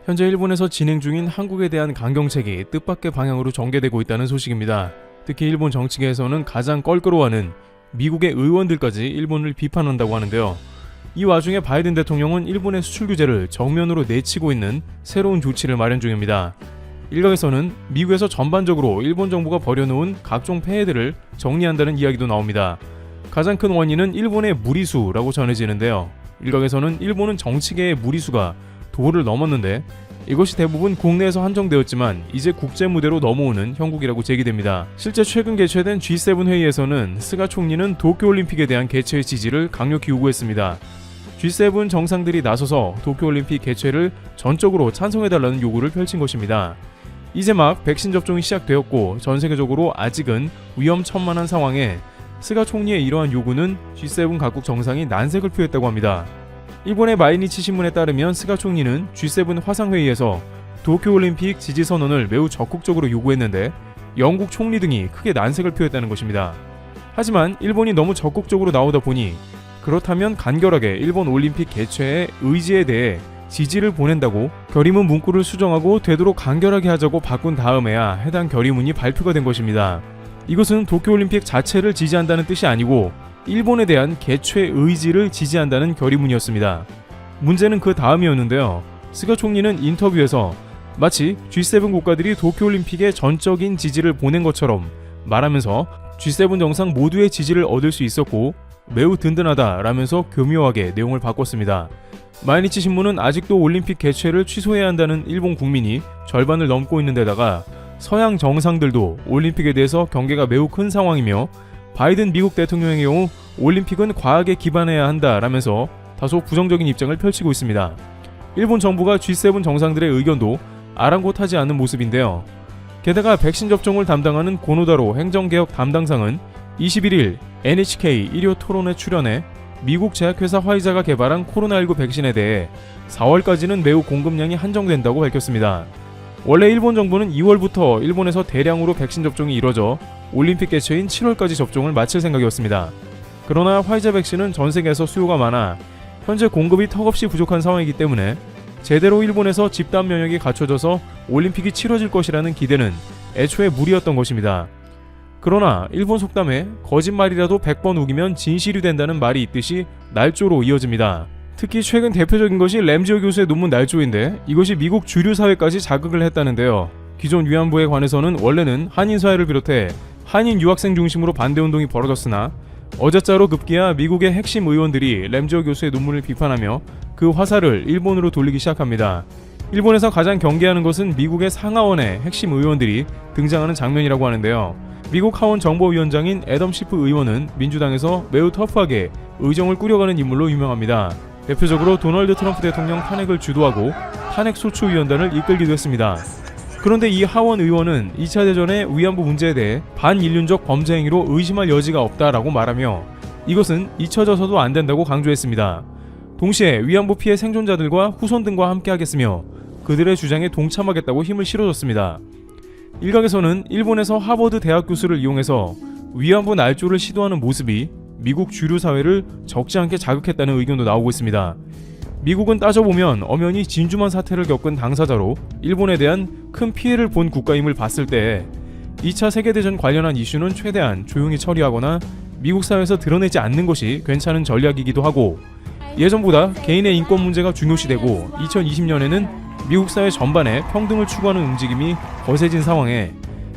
현재 일본에서 진행 중인 한국에 대한 강경책이 뜻밖의 방향으로 전개되고 있다는 소식입니다. 특히 일본 정치계에서는 가장 껄끄러워하는 미국의 의원들까지 일본을 비판한다고 하는데요. 이 와중에 바이든 대통령은 일본의 수출 규제를 정면으로 내치고 있는 새로운 조치를 마련 중입니다. 일각에서는 미국에서 전반적으로 일본 정부가 벌여놓은 각종 폐해들을 정리한다는 이야기도 나옵니다. 가장 큰 원인은 일본의 무리수라고 전해지는데요. 일각에서는 일본은 정치계의 무리수가 도를 넘었는데 이것이 대부분 국내에서 한정되었지만 이제 국제 무대로 넘어오는 형국이라고 제기됩니다. 실제 최근 개최된 G7 회의에서는 스가 총리는 도쿄올림픽에 대한 개최의 지지를 강력히 요구했습니다. G7 정상들이 나서서 도쿄올림픽 개최를 전적으로 찬성해달라는 요구를 펼친 것입니다. 이제 막 백신 접종이 시작되었고 전 세계적으로 아직은 위험천만한 상황에 스가 총리의 이러한 요구는 G7 각국 정상이 난색을 표했다고 합니다. 일본의 마이니치 신문에 따르면 스가 총리는 G7 화상회의에서 도쿄올림픽 지지 선언을 매우 적극적으로 요구했는데 영국 총리 등이 크게 난색을 표했다는 것입니다. 하지만 일본이 너무 적극적으로 나오다 보니 그렇다면 간결하게 일본 올림픽 개최의 의지에 대해 지지를 보낸다고 결의문 문구를 수정하고 되도록 간결하게 하자고 바꾼 다음에야 해당 결의문이 발표가 된 것입니다. 이것은 도쿄올림픽 자체를 지지한다는 뜻이 아니고 일본에 대한 개최 의지를 지지한다는 결의문이었습니다. 문제는 그 다음이었는데요. 스가 총리는 인터뷰에서 마치 G7 국가들이 도쿄올림픽에 전적인 지지를 보낸 것처럼 말하면서 G7 정상 모두의 지지를 얻을 수 있었고 매우 든든하다라면서 교묘하게 내용을 바꿨습니다. 마이니치 신문은 아직도 올림픽 개최를 취소해야 한다는 일본 국민이 절반을 넘고 있는 데다가 서양 정상들도 올림픽에 대해서 경계가 매우 큰 상황이며 바이든 미국 대통령의 경우 올림픽은 과학에 기반해야 한다라면서 다소 부정적인 입장을 펼치고 있습니다. 일본 정부가 G7 정상들의 의견도 아랑곳하지 않는 모습인데요. 게다가 백신 접종을 담당하는 고노다로 행정개혁 담당상은 21일 NHK 1호 토론에 출연해 미국 제약회사 화이자가 개발한 코로나19 백신에 대해 4월까지는 매우 공급량이 한정된다고 밝혔습니다. 원래 일본 정부는 2월부터 일본에서 대량으로 백신 접종이 이뤄져 올림픽 개최인 7월까지 접종을 마칠 생각이었습니다. 그러나 화이자 백신은 전 세계에서 수요가 많아 현재 공급이 턱없이 부족한 상황이기 때문에 제대로 일본에서 집단 면역이 갖춰져서 올림픽이 치러질 것이라는 기대는 애초에 무리였던 것입니다. 그러나 일본 속담에 거짓말이라도 100번 우기면 진실이 된다는 말이 있듯이 날조로 이어집니다. 특히 최근 대표적인 것이 램지어 교수의 논문 날조인데 이것이 미국 주류 사회까지 자극을 했다는데요. 기존 위안부에 관해서는 원래는 한인 사회를 비롯해 한인 유학생 중심으로 반대운동이 벌어졌으나 어제자로 급기야 미국의 핵심 의원들이 램지어 교수의 논문을 비판하며 그 화살을 일본으로 돌리기 시작합니다. 일본에서 가장 경계하는 것은 미국의 상하원의 핵심 의원들이 등장하는 장면이라고 하는데요. 미국 하원 정보위원장인 애덤 시프 의원은 민주당에서 매우 터프하게 의정을 꾸려가는 인물로 유명합니다. 대표적으로 도널드 트럼프 대통령 탄핵을 주도하고 탄핵소추위원단을 이끌기도 했습니다. 그런데 이 하원 의원은 2차 대전의 위안부 문제에 대해 반인륜적 범죄 행위로 의심할 여지가 없다라고 말하며 이것은 잊혀져서도 안 된다고 강조했습니다. 동시에 위안부 피해 생존자들과 후손 등과 함께 하겠으며 그들의 주장에 동참하겠다고 힘을 실어줬습니다. 일각에서는 일본에서 하버드 대학 교수를 이용해서 위안부 날조를 시도하는 모습이 미국 주류 사회를 적지 않게 자극했다는 의견도 나오고 있습니다. 미국은 따져보면 엄연히 진주만 사태를 겪은 당사자로 일본에 대한 큰 피해를 본 국가임을 봤을 때 2차 세계대전 관련한 이슈는 최대한 조용히 처리하거나 미국 사회에서 드러내지 않는 것이 괜찮은 전략이기도 하고 예전보다 개인의 인권 문제가 중요시되고 2020년에는 미국 사회 전반에 평등을 추구하는 움직임이 거세진 상황에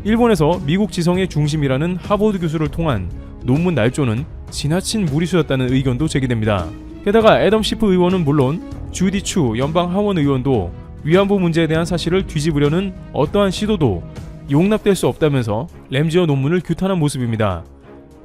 일본에서 미국 지성의 중심이라는 하버드 교수를 통한 논문 날조는 지나친 무리수였다는 의견도 제기됩니다. 게다가 애덤 시프 의원은 물론 주디 추 연방 하원 의원도 위안부 문제에 대한 사실을 뒤집으려는 어떠한 시도도 용납될 수 없다면서 램지어 논문을 규탄한 모습입니다.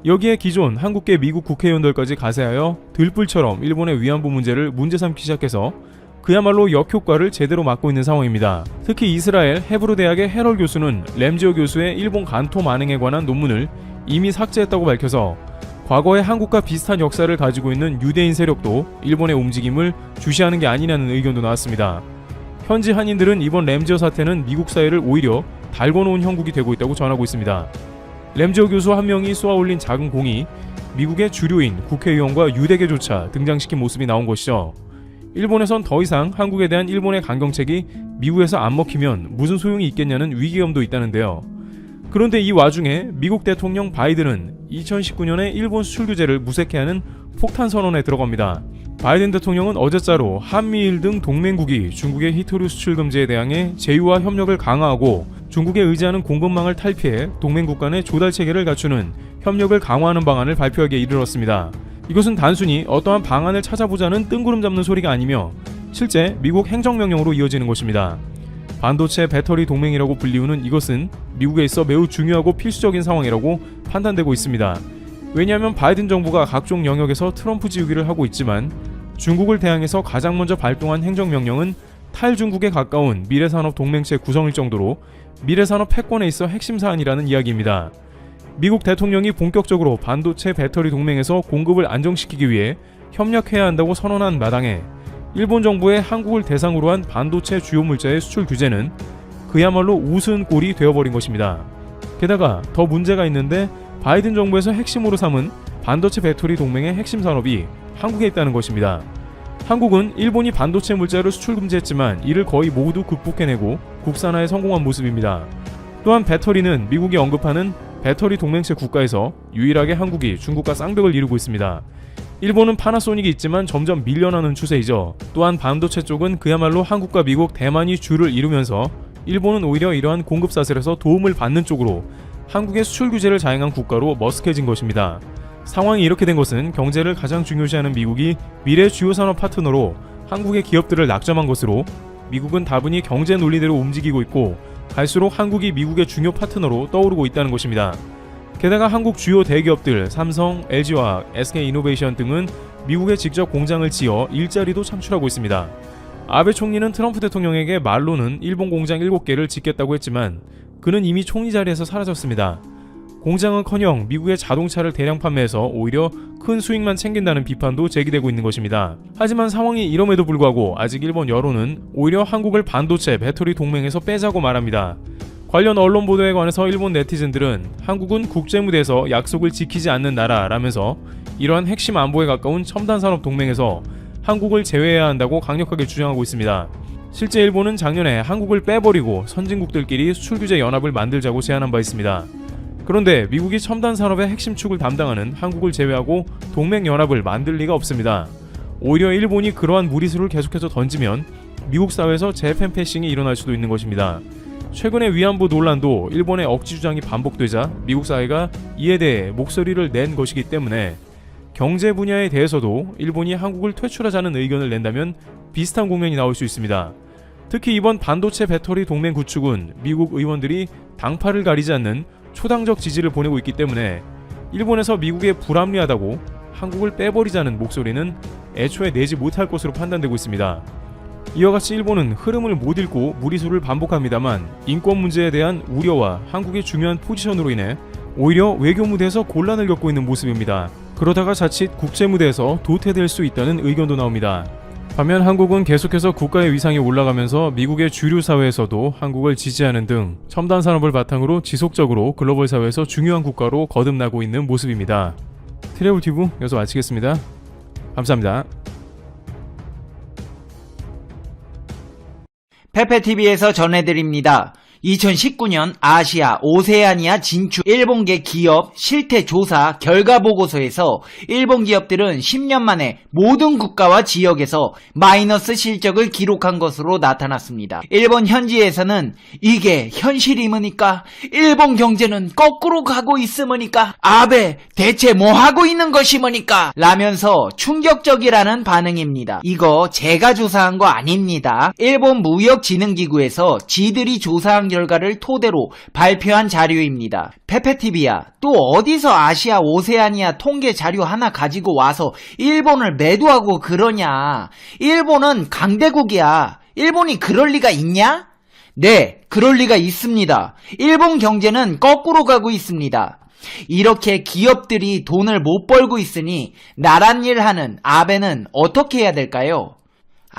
여기에 기존 한국계 미국 국회의원들까지 가세하여 들불처럼 일본의 위안부 문제를 문제 삼기 시작해서 그야말로 역효과를 제대로 맞고 있는 상황입니다. 특히 이스라엘 헤브루 대학의 헤럴 교수는 램지어 교수의 일본 간토 만행에 관한 논문을 이미 삭제했다고 밝혀서 과거의 한국과 비슷한 역사를 가지고 있는 유대인 세력도 일본의 움직임을 주시하는 게 아니냐는 의견도 나왔습니다. 현지 한인들은 이번 램지어 사태는 미국 사회를 오히려 달궈놓은 형국이 되고 있다고 전하고 있습니다. 램지어 교수 한 명이 쏘아올린 작은 공이 미국의 주류인 국회의원과 유대계조차 등장시킨 모습이 나온 것이죠. 일본에선 더 이상 한국에 대한 일본의 강경책이 미국에서 안 먹히면 무슨 소용이 있겠냐는 위기감도 있다는데요. 그런데 이 와중에 미국 대통령 바이든은 2019년에 일본 수출 규제를 무색해하는 폭탄 선언에 들어갑니다. 바이든 대통령은 어제자로 한미일 등 동맹국이 중국의 히토류 수출 금지에 대항해 제휴와 협력을 강화하고 중국에 의지하는 공급망을 탈피해 동맹국 간의 조달 체계를 갖추는 협력을 강화하는 방안을 발표하기에 이르렀습니다. 이것은 단순히 어떠한 방안을 찾아보자는 뜬구름 잡는 소리가 아니며 실제 미국 행정명령으로 이어지는 것입니다. 반도체 배터리 동맹이라고 불리우는 이것은 미국에 있어 매우 중요하고 필수적인 상황이라고 판단되고 있습니다. 왜냐하면 바이든 정부가 각종 영역에서 트럼프 지우기를 하고 있지만 중국을 대항해서 가장 먼저 발동한 행정명령은 탈중국에 가까운 미래산업 동맹체 구성일 정도로 미래산업 패권에 있어 핵심 사안이라는 이야기입니다. 미국 대통령이 본격적으로 반도체 배터리 동맹에서 공급을 안정시키기 위해 협력해야 한다고 선언한 마당에 일본 정부의 한국을 대상으로 한 반도체 주요 물자의 수출 규제는 그야말로 우스운 꼴이 되어버린 것입니다. 게다가 더 문제가 있는데 바이든 정부에서 핵심으로 삼은 반도체 배터리 동맹의 핵심 산업이 한국에 있다는 것입니다. 한국은 일본이 반도체 물자를 수출 금지했지만 이를 거의 모두 극복해내고 국산화에 성공한 모습입니다. 또한 배터리는 미국이 언급하는 배터리 동맹체 국가에서 유일하게 한국이 중국과 쌍벽을 이루고 있습니다. 일본은 파나소닉이 있지만 점점 밀려나는 추세이죠. 또한 반도체 쪽은 그야말로 한국과 미국, 대만이 주를 이루면서 일본은 오히려 이러한 공급 사슬에서 도움을 받는 쪽으로 한국의 수출 규제를 자행한 국가로 머쓱해진 것입니다. 상황이 이렇게 된 것은 경제를 가장 중요시하는 미국이 미래 주요 산업 파트너로 한국의 기업들을 낙점한 것으로 미국은 다분히 경제 논리대로 움직이고 있고 갈수록 한국이 미국의 중요 파트너로 떠오르고 있다는 것입니다. 게다가 한국 주요 대기업들 삼성, LG화학, SK이노베이션 등은 미국에 직접 공장을 지어 일자리도 창출하고 있습니다. 아베 총리는 트럼프 대통령에게 말로는 일본 공장 7개를 짓겠다고 했지만 그는 이미 총리 자리에서 사라졌습니다. 공장은커녕 미국의 자동차를 대량 판매해서 오히려 큰 수익만 챙긴다는 비판도 제기되고 있는 것입니다. 하지만 상황이 이럼에도 불구하고 아직 일본 여론은 오히려 한국을 반도체 배터리 동맹에서 빼자고 말합니다. 관련 언론 보도에 관해서 일본 네티즌들은 한국은 국제무대에서 약속을 지키지 않는 나라라면서 이러한 핵심 안보에 가까운 첨단산업 동맹에서 한국을 제외해야 한다고 강력하게 주장하고 있습니다. 실제 일본은 작년에 한국을 빼버리고 선진국들끼리 수출규제 연합을 만들자고 제안한 바 있습니다. 그런데 미국이 첨단 산업의 핵심 축을 담당하는 한국을 제외하고 동맹 연합을 만들 리가 없습니다. 오히려 일본이 그러한 무리수를 계속해서 던지면 미국 사회에서 재팬패싱이 일어날 수도 있는 것입니다. 최근의 위안부 논란도 일본의 억지 주장이 반복되자 미국 사회가 이에 대해 목소리를 낸 것이기 때문에 경제 분야에 대해서도 일본이 한국을 퇴출하자는 의견을 낸다면 비슷한 국면이 나올 수 있습니다. 특히 이번 반도체 배터리 동맹 구축은 미국 의원들이 당파를 가리지 않는 초당적 지지를 보내고 있기 때문에 일본에서 미국에 불합리하다고 한국을 빼버리자는 목소리는 애초에 내지 못할 것으로 판단되고 있습니다. 이와 같이 일본은 흐름을 못 읽고 무리수를 반복합니다만 인권 문제에 대한 우려와 한국의 중요한 포지션으로 인해 오히려 외교 무대에서 곤란을 겪고 있는 모습입니다. 그러다가 자칫 국제 무대에서 도태될 수 있다는 의견도 나옵니다. 반면 한국은 계속해서 국가의 위상이 올라가면서 미국의 주류 사회에서도 한국을 지지하는 등 첨단 산업을 바탕으로 지속적으로 글로벌 사회에서 중요한 국가로 거듭나고 있는 모습입니다. 트래블튜브 여기서 마치겠습니다. 감사합니다. 페페TV에서 전해드립니다. 2019년 아시아 오세아니아 진출 일본계 기업 실태 조사 결과 보고서에서 일본 기업들은 10년 만에 모든 국가와 지역에서 마이너스 실적을 기록한 것으로 나타났습니다. 일본 현지에서는 이게 현실이므니까 일본 경제는 거꾸로 가고 있으므니까 아베 대체 뭐 하고 있는 것이므니까 라면서 충격적이라는 반응입니다. 이거 제가 조사한 거 아닙니다. 일본 무역진흥기구에서 지들이 조사한 결과를 토대로 발표한 자료입니다. 페페TV야, 또 어디서 아시아 오세아니아 통계 자료 하나 가지고 와서 일본을 매도하고 그러냐. 일본은 강대국이야. 일본이 그럴 리가 있냐? 네, 그럴 리가 있습니다. 일본 경제는 거꾸로 가고 있습니다. 이렇게 기업들이 돈을 못 벌고 있으니 나란 일 하는 아베는 어떻게 해야 될까요?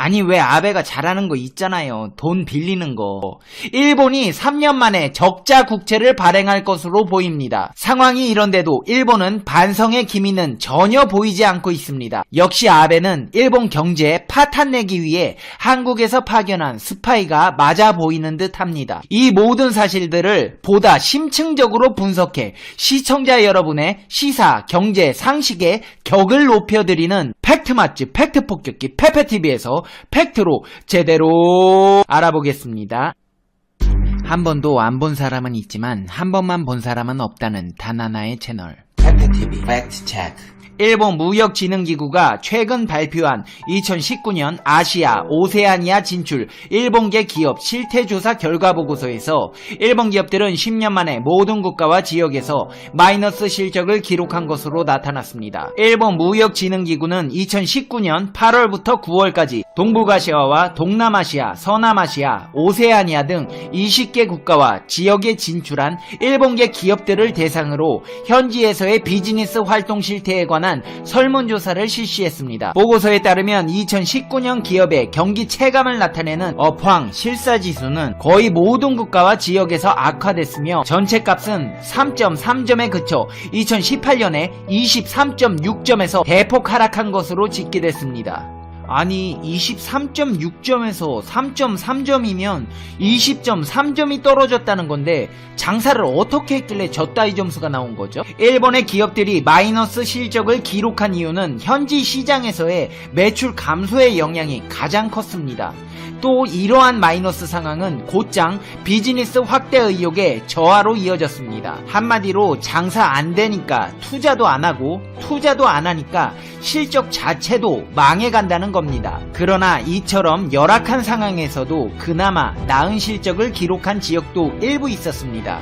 아니 왜 아베가 잘하는 거 있잖아요. 돈 빌리는 거. 일본이 3년 만에 적자 국채를 발행할 것으로 보입니다. 상황이 이런데도 일본은 반성의 기미는 전혀 보이지 않고 있습니다. 역시 아베는 일본 경제에 파탄 내기 위해 한국에서 파견한 스파이가 맞아 보이는 듯 합니다. 이 모든 사실들을 보다 심층적으로 분석해 시청자 여러분의 시사, 경제, 상식의 격을 높여드리는 팩트 맛집, 팩트 폭격기 페페TV에서 팩트로 제대로 알아보겠습니다. 한 번도 안 본 사람은 있지만 한 번만 본 사람은 없다는 단 하나의 채널 페페TV 팩트 체크. 일본 무역진흥기구가 최근 발표한 2019년 아시아, 오세아니아 진출 일본계 기업 실태조사 결과보고서에서 일본 기업들은 10년 만에 모든 국가와 지역에서 마이너스 실적을 기록한 것으로 나타났습니다. 일본 무역진흥기구는 2019년 8월부터 9월까지 동북아시아와 동남아시아, 서남아시아, 오세아니아 등 20개 국가와 지역에 진출한 일본계 기업들을 대상으로 현지에서의 비즈니스 활동 실태에 관한 설문조사를 실시했습니다. 보고서에 따르면 2019년 기업의 경기 체감을 나타내는 업황 실사지수는 거의 모든 국가와 지역에서 악화됐으며 전체값은 3.3점에 그쳐 2018년에 23.6점에서 대폭 하락한 것으로 집계됐습니다. 아니 23.6점에서 3.3점이면 20.3점이 떨어졌다는 건데 장사를 어떻게 했길래 저 따위 점수가 나온 거죠? 일본의 기업들이 마이너스 실적을 기록한 이유는 현지 시장에서의 매출 감소의 영향이 가장 컸습니다. 또 이러한 마이너스 상황은 곧장 비즈니스 확대 의욕의 저하로 이어졌습니다. 한마디로 장사 안 되니까 투자도 안 하고 투자도 안 하니까 실적 자체도 망해간다는 겁니다. 그러나 이처럼 열악한 상황에서도 그나마 나은 실적을 기록한 지역도 일부 있었습니다.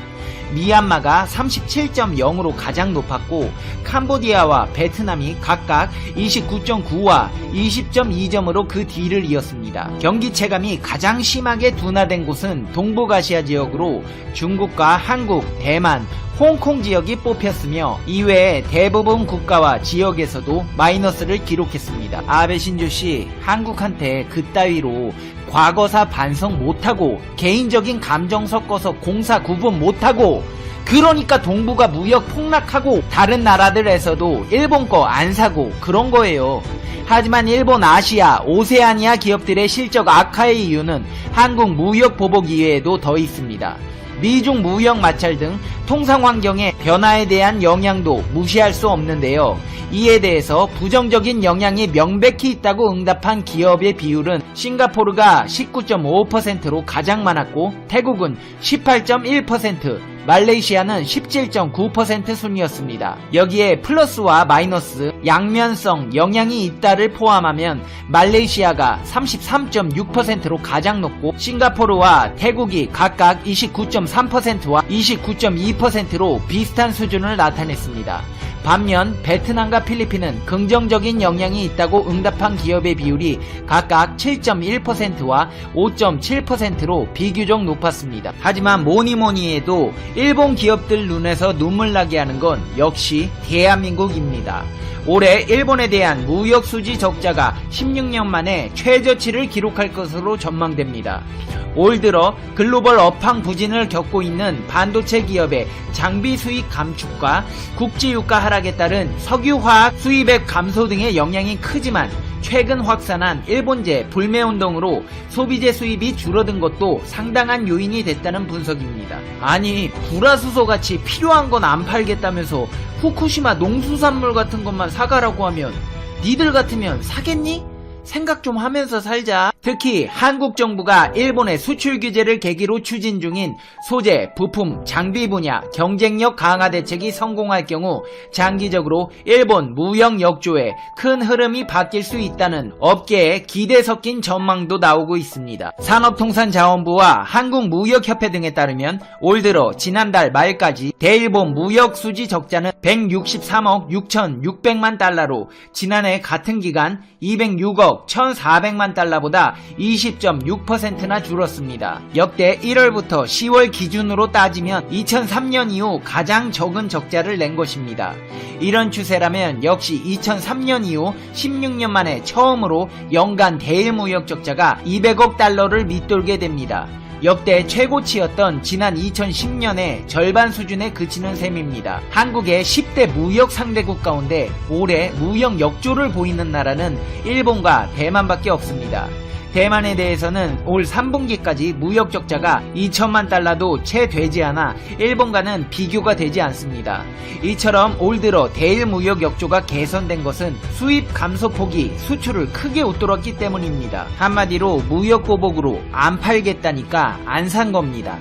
미얀마가 37.0으로 가장 높았고 캄보디아와 베트남이 각각 29.9와 20.2점으로 그 뒤를 이었습니다. 경기 체감이 가장 심하게 둔화된 곳은 동북아시아 지역으로 중국과 한국, 대만, 홍콩 지역이 뽑혔으며 이외에 대부분 국가와 지역에서도 마이너스를 기록했습니다. 아베 신조씨, 한국한테 그따위로 과거사 반성 못하고 개인적인 감정 섞어서 공사 구분 못하고 그러니까 동북아 무역 폭락하고 다른 나라들에서도 일본 거 안 사고 그런 거예요. 하지만 일본 아시아, 오세아니아 기업들의 실적 악화의 이유는 한국 무역 보복 이외에도 더 있습니다. 미중 무역 마찰 등 통상 환경의 변화에 대한 영향도 무시할 수 없는데요. 이에 대해서 부정적인 영향이 명백히 있다고 응답한 기업의 비율은 싱가포르가 19.5%로 가장 많았고 태국은 18.1%, 말레이시아는 17.9% 순이었습니다. 여기에 플러스와 마이너스, 양면성 영향이 있다를 포함하면 말레이시아가 33.6%로 가장 높고 싱가포르와 태국이 각각 29.3%와 29.2%로 비슷한 수준을 나타냈습니다. 반면 베트남과 필리핀은 긍정적인 영향이 있다고 응답한 기업의 비율이 각각 7.1%와 5.7%로 비교적 높았습니다. 하지만 뭐니뭐니 해도 일본 기업들 눈에서 눈물 나게 하는 건 역시 대한민국입니다. 올해 일본에 대한 무역 수지 적자가 16년 만에 최저치를 기록할 것으로 전망됩니다. 올 들어 글로벌 업황 부진을 겪고 있는 반도체 기업의 장비 수익 감축과 국제유가 하락에 따른 석유화학 수입액 감소 등의 영향이 크지만 최근 확산한 일본제 불매운동으로 소비재 수입이 줄어든 것도 상당한 요인이 됐다는 분석입니다. 아니 불화수소같이 필요한 건 안 팔겠다면서 후쿠시마 농수산물 같은 것만 사가라고 하면 니들 같으면 사겠니? 생각 좀 하면서 살자. 특히 한국 정부가 일본의 수출 규제를 계기로 추진 중인 소재, 부품, 장비 분야 경쟁력 강화 대책이 성공할 경우 장기적으로 일본 무역 역조에 큰 흐름이 바뀔 수 있다는 업계에 기대 섞인 전망도 나오고 있습니다. 산업통상자원부와 한국무역협회 등에 따르면 올 들어 지난달 말까지 대일본 무역 수지 적자는 163억 6,600만 달러로 지난해 같은 기간 206억 1억 1,400만 달러보다 20.6%나 줄었습니다. 역대 1월부터 10월 기준으로 따지면 2003년 이후 가장 적은 적자를 낸 것입니다. 이런 추세라면 역시 2003년 이후 16년 만에 처음으로 연간 대일 무역 적자가 200억 달러를 밑돌게 됩니다. 역대 최고치였던 지난 2010년의 절반 수준에 그치는 셈입니다. 한국의 10대 무역 상대국 가운데 올해 무역 역조를 보이는 나라는 일본과 대만밖에 없습니다. 대만에 대해서는 올 3분기까지 무역 적자가 2천만 달러도 채 되지 않아 일본과는 비교가 되지 않습니다. 이처럼 올 들어 대일 무역 역조가 개선된 것은 수입 감소폭이 수출을 크게 웃돌았기 때문입니다. 한마디로 무역 보복으로 안 팔겠다니까 안 산 겁니다.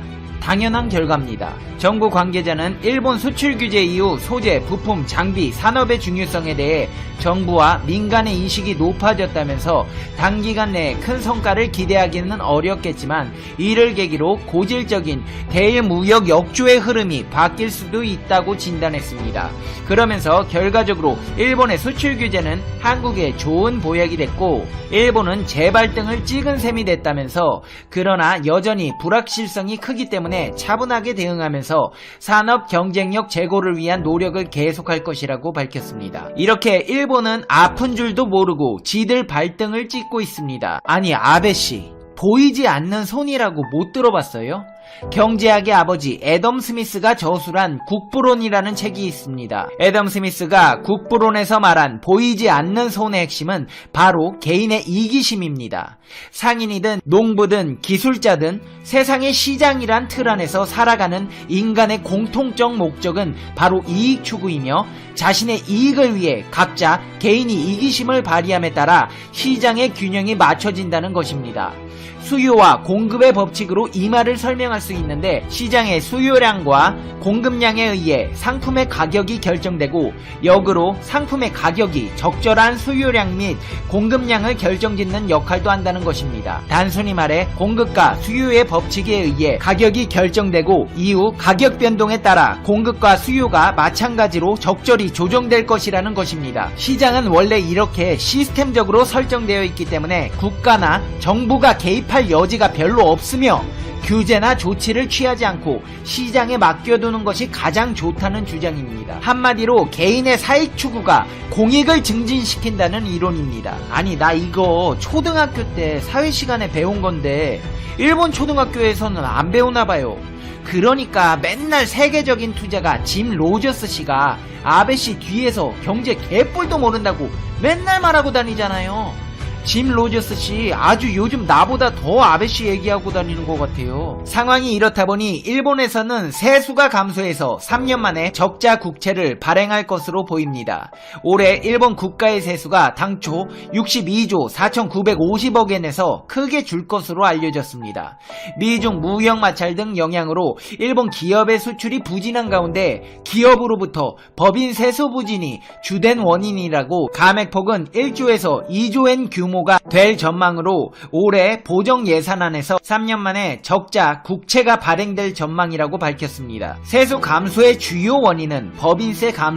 당연한 결과입니다. 정부 관계자는 일본 수출 규제 이후 소재, 부품, 장비, 산업의 중요성에 대해 정부와 민간의 인식이 높아졌다면서 단기간 내에 큰 성과를 기대하기는 어렵겠지만 이를 계기로 고질적인 대일 무역 역조의 흐름이 바뀔 수도 있다고 진단했습니다. 그러면서 결과적으로 일본의 수출 규제는 한국에 좋은 보약이 됐고 일본은 재발등을 찍은 셈이 됐다면서 그러나 여전히 불확실성이 크기 때문에 차분하게 대응하면서 산업 경쟁력 제고를 위한 노력을 계속할 것이라고 밝혔습니다. 이렇게 일본은 아픈 줄도 모르고 지들 발등을 찍고 있습니다. 아니 아베씨 보이지 않는 손이라고 못 들어봤어요? 경제학의 아버지 애덤 스미스가 저술한 국부론이라는 책이 있습니다. 애덤 스미스가 국부론에서 말한 보이지 않는 손의 핵심은 바로 개인의 이기심입니다. 상인이든 농부든 기술자든 세상의 시장이란 틀 안에서 살아가는 인간의 공통적 목적은 바로 이익 추구이며 자신의 이익을 위해 각자 개인이 이기심을 발휘함에 따라 시장의 균형이 맞춰진다는 것입니다. 수요와 공급의 법칙으로 이 말을 설명할 수 있는데 시장의 수요량과 공급량에 의해 상품의 가격이 결정되고 역으로 상품의 가격이 적절한 수요량 및 공급량을 결정짓는 역할도 한다는 것입니다. 단순히 말해 공급과 수요의 법칙에 의해 가격이 결정되고 이후 가격 변동에 따라 공급과 수요가 마찬가지로 적절히 조정될 것이라는 것입니다. 시장은 원래 이렇게 시스템적으로 설정되어 있기 때문에 국가나 정부가 개입할 여지가 별로 없으며 규제나 조치를 취하지 않고 시장에 맡겨두는 것이 가장 좋다는 주장입니다. 한마디로 개인의 사익 추구가 공익을 증진시킨다는 이론입니다. 아니 나 이거 초등학교 때 사회 시간에 배운 건데 일본 초등학교에서는 안 배우나 봐요. 그러니까 맨날 세계적인 투자가 짐 로저스 씨가 아베 씨 뒤에서 경제 개뿔도 모른다고 맨날 말하고 다니잖아요. 짐 로저스 씨 아주 요즘 나보다 더 아베 씨 얘기하고 다니는 것 같아요. 상황이 이렇다 보니 일본에서는 세수가 감소해서 3년 만에 적자 국채를 발행할 것으로 보입니다. 올해 일본 국가의 세수가 당초 62조 4,950억 엔에서 크게 줄 것으로 알려졌습니다. 미중 무역 마찰 등 영향으로 일본 기업의 수출이 부진한 가운데 기업으로부터 법인 세수 부진이 주된 원인이라고 감액폭은 1조에서 2조엔 규모가 될 전망으로 올해 보정 예산안에서 3년 만에 적자 국채가 발행될 전망이라고 밝혔습니다. 세수 감소의 주요 원인은 법인세 감소